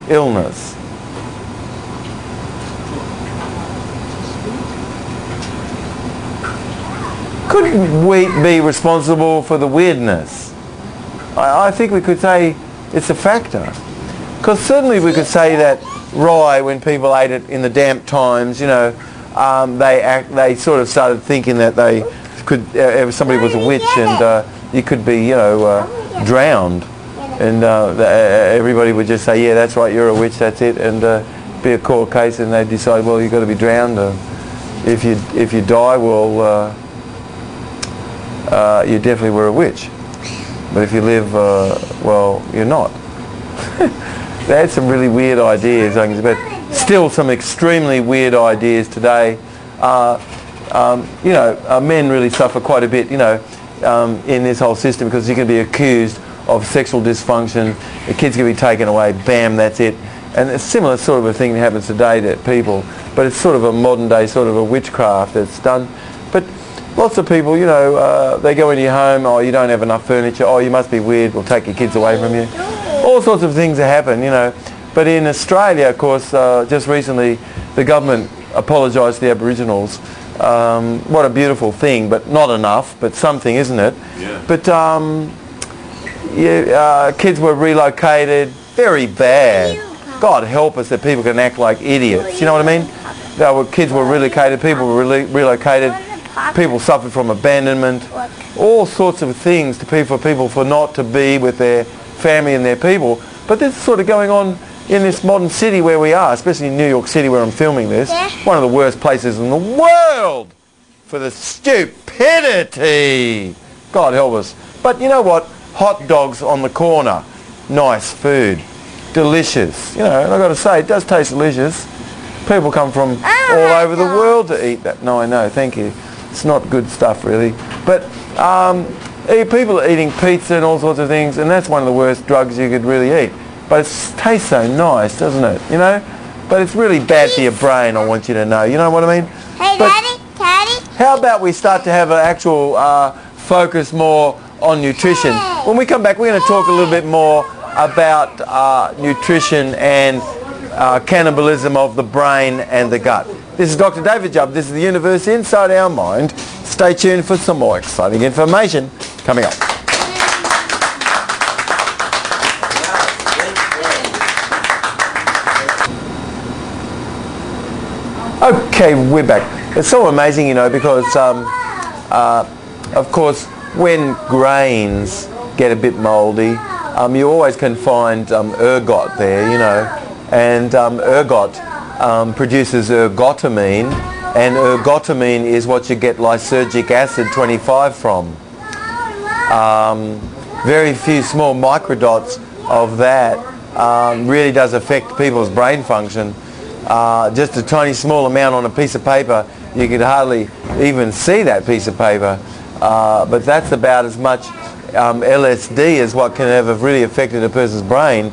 illness? Could wheat be responsible for the weirdness? I think we could say it's a factor. Because certainly we could say that rye, when people ate it in the damp times, you know, they sort of started thinking that they could, if somebody was a witch and you could be, you know, drowned. And everybody would just say, yeah, that's right, you're a witch, that's it. And be a court case, and they'd decide, well, you've got to be drowned. If you die, well, you definitely were a witch. But if you live, well, you're not. They had some really weird ideas, but still some extremely weird ideas today. You know, men really suffer quite a bit, you know, in this whole system, because you can be accused of sexual dysfunction, the kids can be taken away, bam, that's it. And a similar sort of a thing happens today to people, but it's sort of a modern day sort of a witchcraft that's done. But lots of people, you know, they go into your home, oh, you don't have enough furniture, oh, you must be weird, we'll take your kids away from you. All sorts of things that happen, you know. But in Australia, of course, just recently, the government apologised to the Aboriginals. What a beautiful thing, but not enough, but something, isn't it? Yeah. But yeah, kids were relocated, very bad. God help us that people can act like idiots, you know what I mean? Kids were relocated, people were relocated, people suffered from abandonment, all sorts of things to people for not to be with their family and their people. But this is sort of going on in this modern city where we are, especially in New York City where I'm filming this, one of the worst places in the world for the stupidity. God help us. But you know what? Hot dogs on the corner, nice food, delicious. You know, and I've got to say, it does taste delicious. People come from all over the world to eat that. No, I know, thank you. It's not good stuff really. But people are eating pizza and all sorts of things, and that's one of the worst drugs you could really eat. But it tastes so nice, doesn't it? You know? But it's really bad for your brain, I want you to know. You know what I mean? Hey, but Daddy? How about we start to have an actual focus more on nutrition? When we come back, we're going to talk a little bit more about nutrition and cannibalism of the brain and the gut. This is Dr. David Jubb. This is the universe inside our mind. Stay tuned for some more exciting information coming up. Okay, we're back. It's so amazing, you know, because of course when grains get a bit mouldy, you always can find ergot there, you know, and ergot produces ergotamine, and ergotamine is what you get lysergic acid 25 from. Very few small microdots of that really does affect people's brain function. Just a tiny small amount on a piece of paper, you could hardly even see that piece of paper. But that's about as much LSD as what can have really affected a person's brain.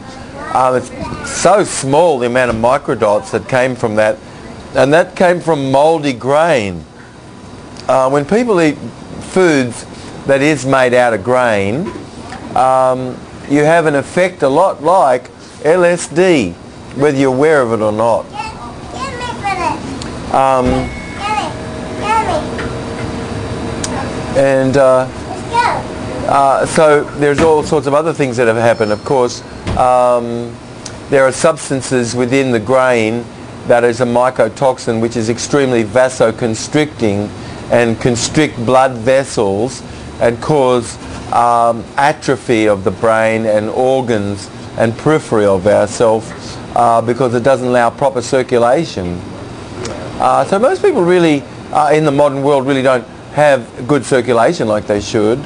It's so small, the amount of microdots that came from that, and that came from mouldy grain. When people eat foods that is made out of grain, you have an effect a lot like LSD, whether you're aware of it or not. And so there's all sorts of other things that have happened. Of course, there are substances within the grain that is a mycotoxin, which is extremely vasoconstricting and constrict blood vessels and cause atrophy of the brain and organs and periphery of ourselves because it doesn't allow proper circulation. So most people really in the modern world really don't have good circulation like they should,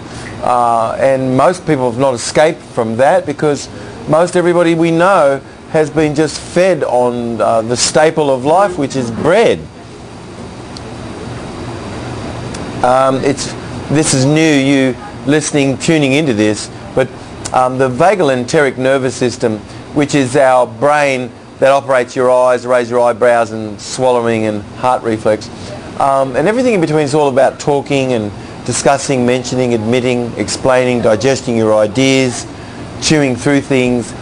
and most people have not escaped from that because most everybody we know has been just fed on the staple of life, which is bread. This is new, you listening, tuning into this, but the vagal enteric nervous system, which is our brain that operates your eyes, raise your eyebrows, and swallowing and heart reflex, and everything in between is all about talking and discussing, mentioning, admitting, explaining, digesting your ideas, chewing through things.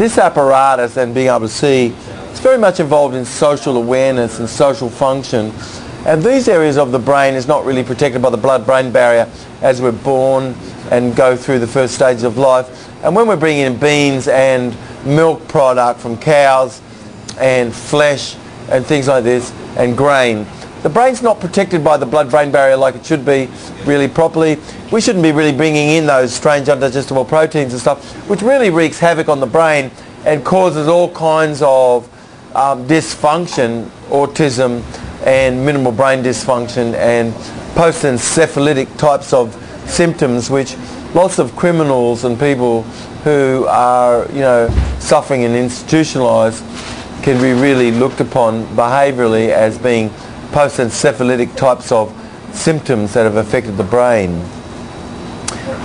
this apparatus and being able to see, it's very much involved in social awareness and social function. And these areas of the brain is not really protected by the blood-brain barrier as we're born and go through the first stages of life. And when we're bringing in beans and milk product from cows and flesh and things like this and grain, the brain's not protected by the blood-brain barrier like it should be really properly. We shouldn't be really bringing in those strange undigestible proteins and stuff, which really wreaks havoc on the brain and causes all kinds of dysfunction, autism and minimal brain dysfunction and post-encephalitic types of symptoms, which lots of criminals and people who are, suffering and institutionalized can be really looked upon behaviorally as being post-encephalitic types of symptoms that have affected the brain.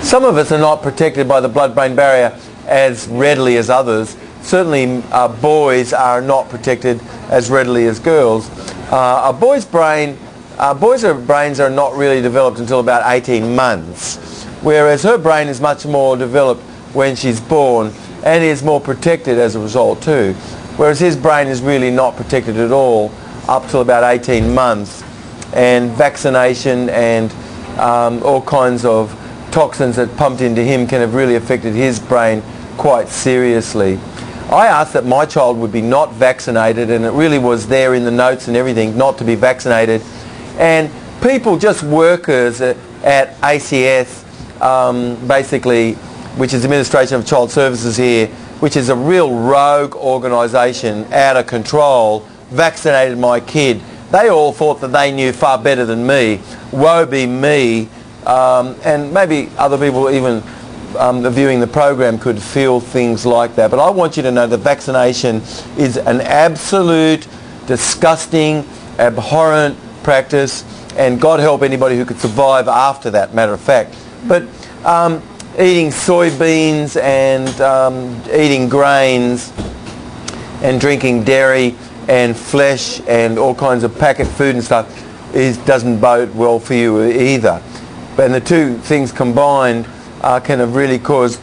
Some of us are not protected by the blood-brain barrier as readily as others. Certainly boys are not protected as readily as girls. A boy's brains are not really developed until about 18 months, whereas her brain is much more developed when she's born and is more protected as a result too. Whereas his brain is really not protected at all up till about 18 months, and vaccination and all kinds of toxins that pumped into him can have really affected his brain quite seriously. I asked that my child would be not vaccinated, and it really was there in the notes and everything not to be vaccinated. And people, just workers at ACS, basically, which is Administration of Child Services here, which is a real rogue organisation, out of control, vaccinated my kid. They all thought that they knew far better than me. Woe be me. And maybe other people even viewing the program could feel things like that. But I want you to know that vaccination is an absolute, disgusting, abhorrent practice, and God help anybody who could survive after that, matter of fact. But eating soybeans and eating grains and drinking dairy and flesh and all kinds of packet food and stuff doesn't bode well for you either. And the two things combined can have really caused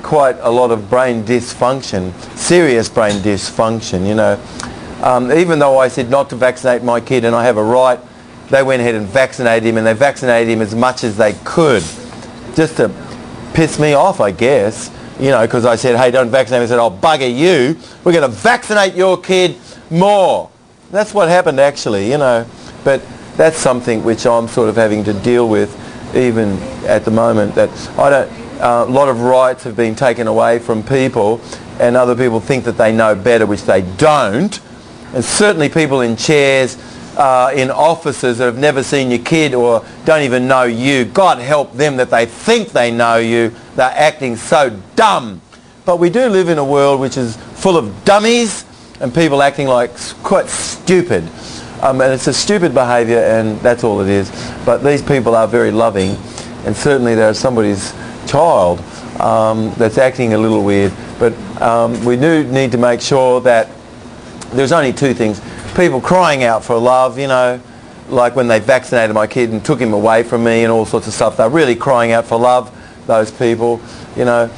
quite a lot of brain dysfunction, serious brain dysfunction, Even though I said not to vaccinate my kid and I have a right, they went ahead and vaccinated him, and they vaccinated him as much as they could, just to piss me off, I guess, because I said, hey, don't vaccinate him. I said, I'll bugger you. We're going to vaccinate your kid more. That's what happened actually, But that's something which I'm sort of having to deal with even at the moment, that a lot of rights have been taken away from people, and other people think that they know better, which they don't. And certainly people in chairs, in offices that have never seen your kid or don't even know you, God help them that they think they know you. They're acting so dumb. But we do live in a world which is full of dummies and people acting like quite stupid. And it's a stupid behaviour, and that's all it is. But these people are very loving, and certainly there's somebody's child that's acting a little weird. But we do need to make sure that there's only two things. People crying out for love, like when they vaccinated my kid and took him away from me and all sorts of stuff. They're really crying out for love, those people, and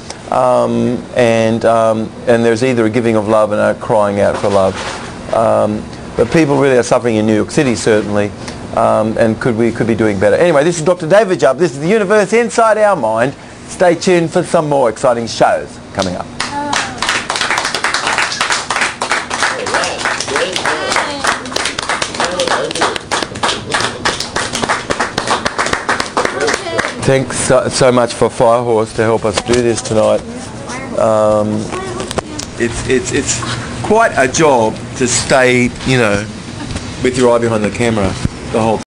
there's either a giving of love and a crying out for love. But people really are suffering in New York City, certainly, and we could be doing better. Anyway, this is Dr. David Jubb. This is the universe inside our mind. Stay tuned for some more exciting shows coming up. Thanks so much for Firehorse to help us do this tonight. It's quite a job to stay, with your eye behind the camera the whole time.